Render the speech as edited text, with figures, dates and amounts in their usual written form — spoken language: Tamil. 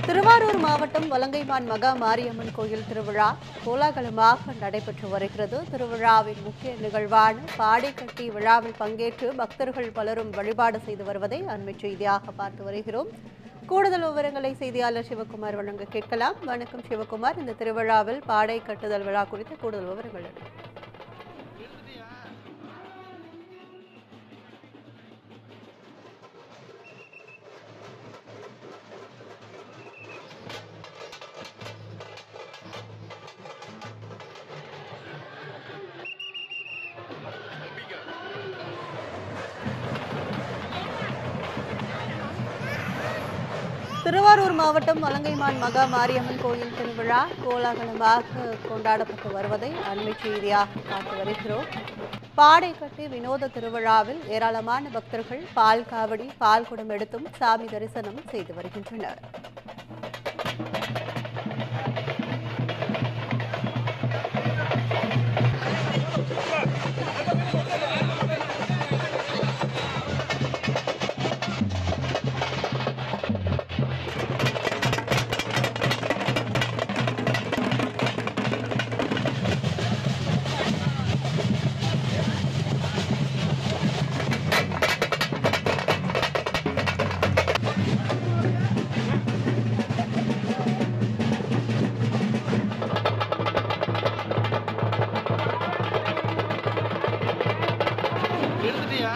திருவாரூர் மாவட்டம் வலங்கைமான் மகா மாரியம்மன் கோயில் திருவிழா கோலாகலமாக நடைபெற்று வருகிறது. திருவிழாவின் முக்கிய நிகழ்வான பாடைக்கட்டி விழாவில் பங்கேற்று பக்தர்கள் பலரும் வழிபாடு செய்து வருவதை அண்மை செய்தியாக பார்த்து வருகிறோம். கூடுதல் விவரங்களை செய்தியாளர் சிவகுமார் வழங்க கேட்கலாம். வணக்கம் சிவகுமார், இந்த திருவிழாவில் பாடை கட்டுதல் விழா குறித்த கூடுதல் விவரங்கள் என்ன? திருவாரூர் மாவட்டம் வலங்கைமான் மகா மாரியம்மன் கோயில் திருவிழா கோலாகலமாக கொண்டாடப்பட்டு வருவதை அண்மை செய்தியாக பார்த்து வருகிறோம். பாடைக்கட்டி வினோத திருவிழாவில் ஏராளமான பக்தர்கள் பால் காவடி, பால் குடம் எடுத்தும் சாமி தரிசனம் செய்து வருகின்றனர். எடுத்துட்டியா?